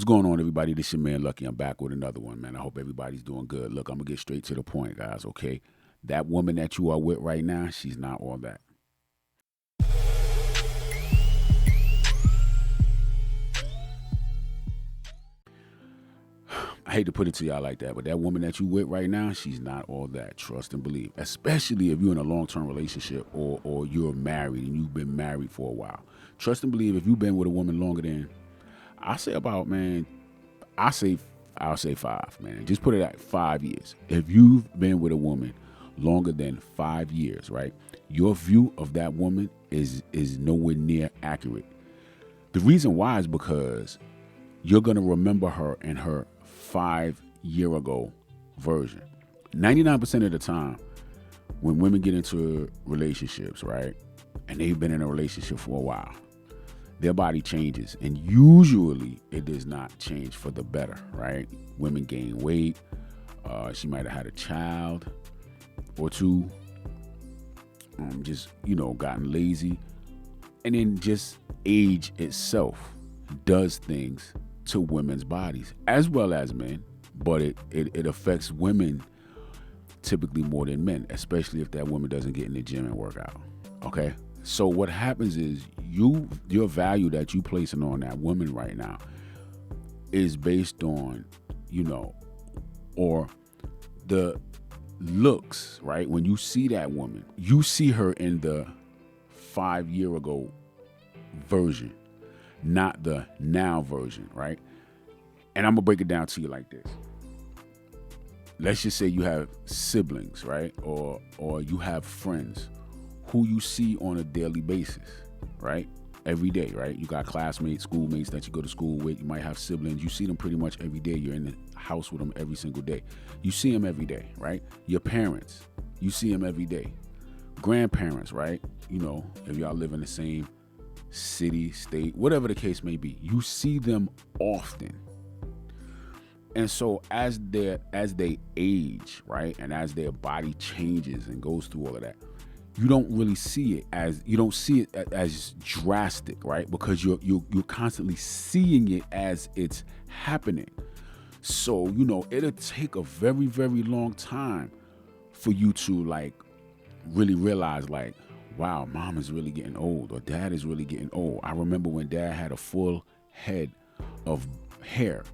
What's going on, everybody? This your man Lucky. I'm back with another one, man. I hope everybody's doing good. Look, I'm gonna get straight to the point, guys. Okay, that woman that you are with right now, she's not all that. I hate to put it to y'all like that, but that woman that you with right now, she's not all that. Trust and believe. Especially if you're in a long-term relationship or you're married and you've been married for a while. Trust and believe if you've been with a woman longer than I say about, man, I say I'll say 5, man. Just put it at 5 years. If you've been with a woman longer than 5 years, right? Your view of that woman is nowhere near accurate. The reason why is because you're gonna remember her in her 5 year ago version. 99% of the time, when women get into relationships, right, and they've been in a relationship for a while, their body changes, and usually it does not change for the better, right? Women gain weight. She might have had a child or two, just gotten lazy, and then just age itself does things to women's bodies as well as men, but it affects women typically more than men, especially if that woman doesn't get in the gym and work out. Okay, so what happens is your value that you placing on that woman right now is based on or the looks, right? When you see that woman, you see her in the 5 year ago version, not the now version, right? And I'm gonna break it down to you like this. Let's just say you have siblings, right? Or you have friends who you see on a daily basis, right? Every day, right? You got classmates, schoolmates that you go to school with. You might have siblings. You see them pretty much every day. You're in the house with them every single day. You see them every day, right? Your parents, you see them every day. Grandparents, right? If y'all live in the same city, state, whatever the case may be, you see them often. And so as they age, right, and as their body changes and goes through all of that, you don't really see it as drastic, right? Because you're constantly seeing it as it's happening. So it'll take a very, very long time for you to really realize wow, mom is really getting old, or dad is really getting old. I remember when dad had a full head of hair,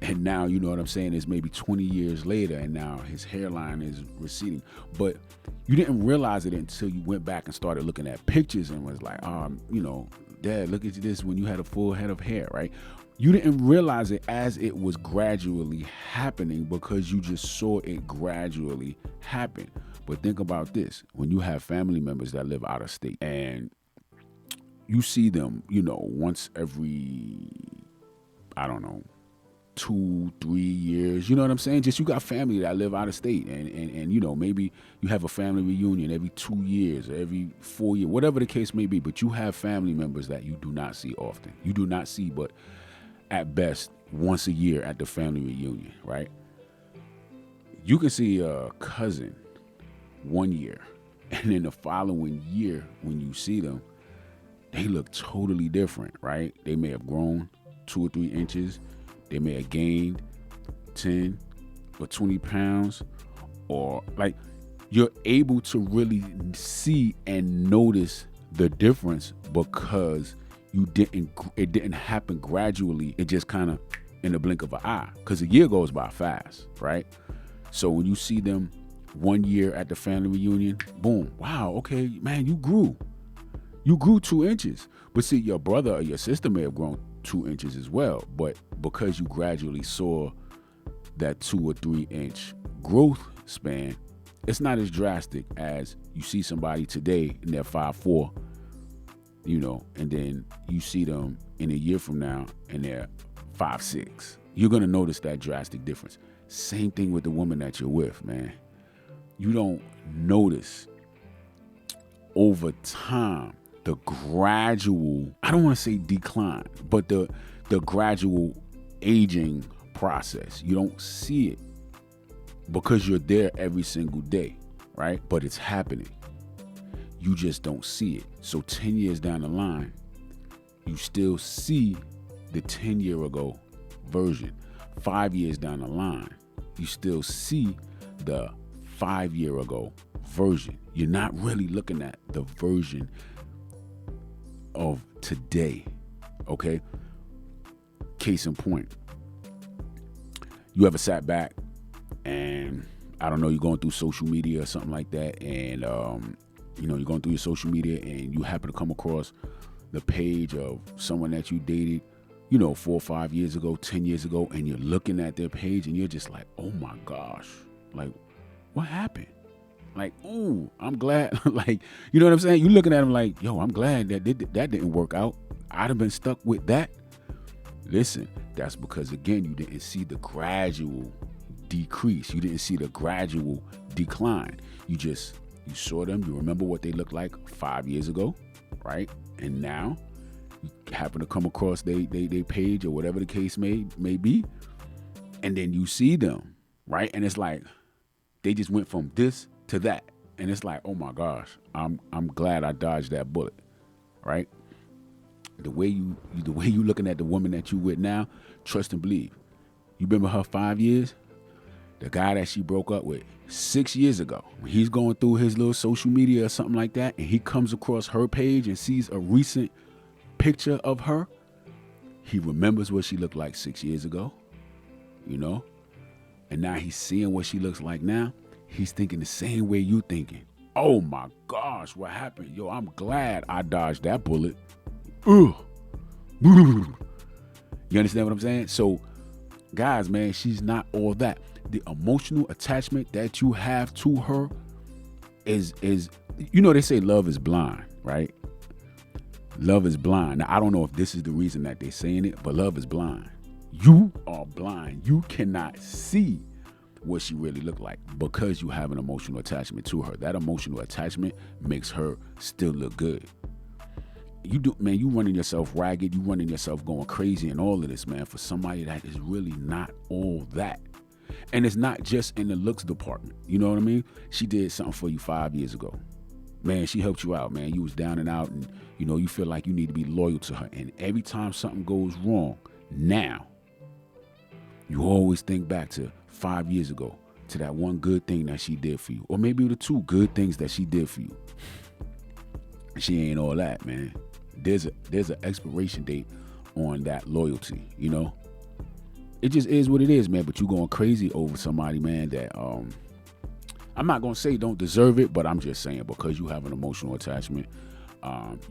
and now, you know what I'm saying, it's maybe 20 years later, and now his hairline is receding. But you didn't realize it until you went back and started looking at pictures and was like, dad, look at this when you had a full head of hair, right? You didn't realize it as it was gradually happening because you just saw it gradually happen. But think about this. When you have family members that live out of state and you see them, once every, I don't know, 2-3 years, you know what I'm saying? Just you got family that live out of state and maybe you have a family reunion every 2 years, or every 4 years, whatever the case may be, but you have family members that you do not see often. You do not see but at best once a year at the family reunion, right? You can see a cousin 1 year, and then the following year when you see them, they look totally different, right? They may have grown 2 or 3 inches. They may have gained 10 or 20 pounds, or you're able to really see and notice the difference because it didn't happen gradually. It just kind of in the blink of an eye, because a year goes by fast, right? So when you see them 1 year at the family reunion, boom, wow, okay, man, you grew 2 inches. But see, your brother or your sister may have grown 2 inches as well, but because you gradually saw that 2 or 3 inch growth span, it's not as drastic as you see somebody today and they're 5'4", and then you see them in a year from now and they're 5'6". You're gonna notice that drastic difference. Same thing with the woman that you're with, man. You don't notice over time the gradual, I don't want to say decline, but the gradual aging process. You don't see it because you're there every single day, right? But it's happening. You just don't see it. So 10 years down the line, you still see the 10 year ago version. 5 years down the line, you still see the 5 year ago version. You're not really looking at the version of today. Okay? Case in point. You ever sat back and I don't know, you're going through social media or something like that, and you're going through your social media and you happen to come across the page of someone that you dated, 4 or 5 years ago, 10 years ago, and you're looking at their page and you're just like, oh my gosh, like, what happened? Like, ooh, I'm glad, like, you know what I'm saying? You're looking at them like, yo, I'm glad that didn't work out. I'd have been stuck with that. Listen, that's because, again, you didn't see the gradual decrease. You didn't see the gradual decline. You saw them. You remember what they looked like 5 years ago, right? And now you happen to come across they page or whatever the case may be, and then you see them, right? And it's like they just went from this to that, and it's like, oh my gosh, I'm glad I dodged that bullet, right? The way you looking at the woman that you with now, trust and believe. You remember her 5 years? The guy that she broke up with 6 years ago, when he's going through his little social media or something like that, and he comes across her page and sees a recent picture of her, he remembers what she looked like 6 years ago, and now he's seeing what she looks like now. He's thinking the same way you thinking. Oh my gosh, what happened? Yo, I'm glad I dodged that bullet. Ugh. You understand what I'm saying? So, guys, man, she's not all that. The emotional attachment that you have to her is they say love is blind, right? Love is blind. Now, I don't know if this is the reason that they're saying it, but love is blind. You are blind. You cannot see what she really looked like because you have an emotional attachment to her. That emotional attachment makes her still look good. You running yourself ragged. You running yourself going crazy and all of this, man, for somebody that is really not all that. And it's not just in the looks department. You know what I mean? She did something for you 5 years ago. Man, she helped you out, man. You was down and out, and, you feel like you need to be loyal to her. And every time something goes wrong, now, you always think back to 5 years ago, to that one good thing that she did for you. Or maybe the two good things that she did for you. She ain't all that, man. There's an expiration date on that loyalty, It just is what it is, man. But you going crazy over somebody, man, that I'm not gonna say don't deserve it, but I'm just saying because you have an emotional attachment,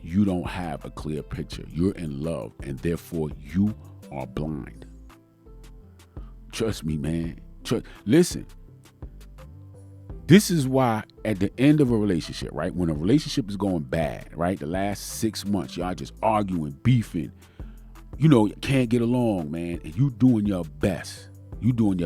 you don't have a clear picture. You're in love, and therefore you are blind. Trust me, man. Listen. This is why at the end of a relationship, right? When a relationship is going bad, right? The last 6 months, y'all just arguing, beefing, you can't get along, man. And you doing your best. You doing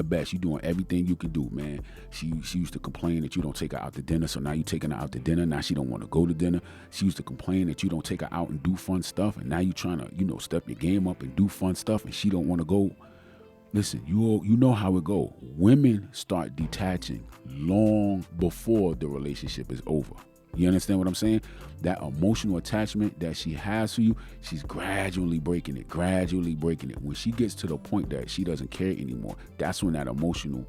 everything you can do, man. She used to complain that you don't take her out to dinner. So now you taking her out to dinner. Now she don't want to go to dinner. She used to complain that you don't take her out and do fun stuff. And now you trying to, step your game up and do fun stuff. And she don't want to go. Listen, you know how it go. Women start detaching long before the relationship is over. You understand what I'm saying? That emotional attachment that she has for you, she's gradually breaking it. When she gets to the point that she doesn't care anymore, that's when that emotional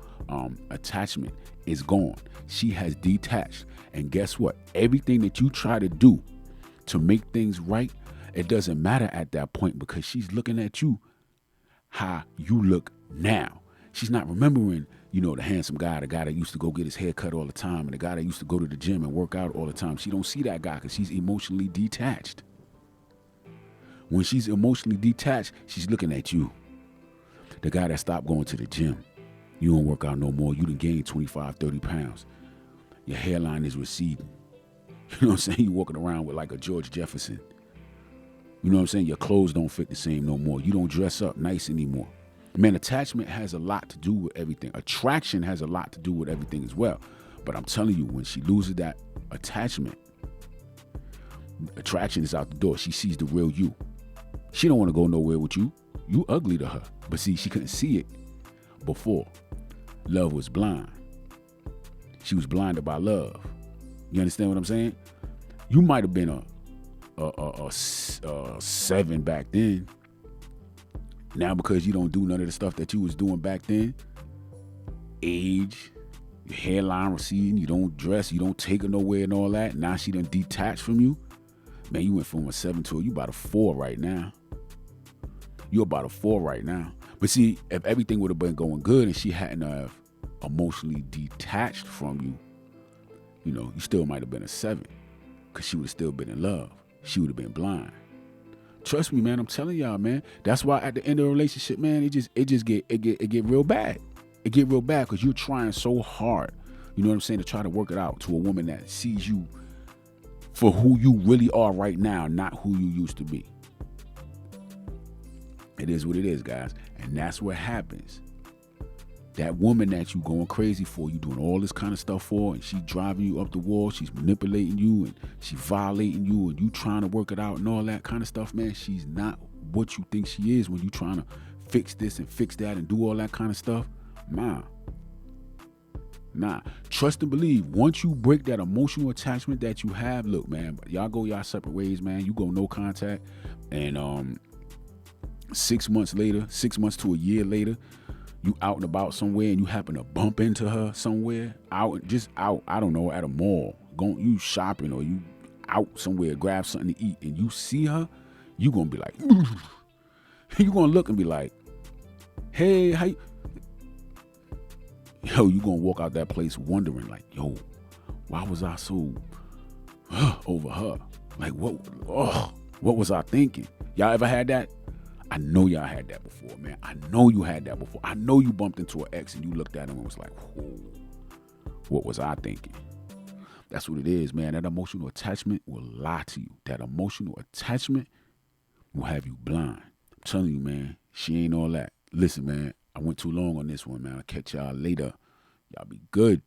attachment is gone. She has detached. And guess what? Everything that you try to do to make things right, it doesn't matter at that point because she's looking at you how you look now. She's not remembering, the handsome guy, the guy that used to go get his hair cut all the time, and the guy that used to go to the gym and work out all the time. She don't see that guy because she's emotionally detached. When she's emotionally detached, she's looking at you. The guy that stopped going to the gym. You don't work out no more. You done gained 25, 30 pounds. Your hairline is receding. You know what I'm saying? You're walking around with like a George Jefferson. You know what I'm saying? Your clothes don't fit the same no more. You don't dress up nice anymore. Man, attachment has a lot to do with everything. Attraction has a lot to do with everything as well. But I'm telling you, when she loses that attachment, attraction is out the door. She sees the real you. She don't want to go nowhere with you. You ugly to her. But see, she couldn't see it before. Love was blind. She was blinded by love. You understand what I'm saying? You might have been a 7 back then. Now because you don't do none of the stuff that you was doing back then, age, your hairline receding, you don't dress, you don't take her nowhere and all that. Now she done detached from you. Man, you went from a 7 to you about a 4 right now. You're about a 4 right now. But see, if everything would have been going good and she hadn't emotionally detached from you, you still might have been a 7 because she would have still been in love. She would have been blind. Trust me, man. I'm telling y'all, man. That's why at the end of the relationship, man, it get real bad. It get real bad because you're trying so hard. You know what I'm saying? To try to work it out to a woman that sees you for who you really are right now, not who you used to be. It is what it is, guys. And that's what happens. That woman that you going crazy for, you doing all this kind of stuff for, and she driving you up the wall, she's manipulating you, and she violating you, and you trying to work it out and all that kind of stuff, man, she's not what you think she is when you trying to fix this and fix that and do all that kind of stuff. Nah. Trust and believe. Once you break that emotional attachment that you have, look, man, y'all go y'all separate ways, man. You go no contact, and 6 months to a year later, you out and about somewhere and you happen to bump into her somewhere, I don't know, at a mall, you shopping or you out somewhere, grab something to eat, and you see her, you gonna be like, you gonna look and be like, hey, how you? Yo, you gonna walk out that place wondering like, yo, why was I so over her? Like, what was I thinking? Y'all ever had that? I know y'all had that before, man. I know you had that before. I know you bumped into an ex and you looked at him and was like, whoa, what was I thinking? That's what it is, man. That emotional attachment will lie to you. That emotional attachment will have you blind. I'm telling you, man, she ain't all that. Listen, man, I went too long on this one, man. I'll catch y'all later. Y'all be good.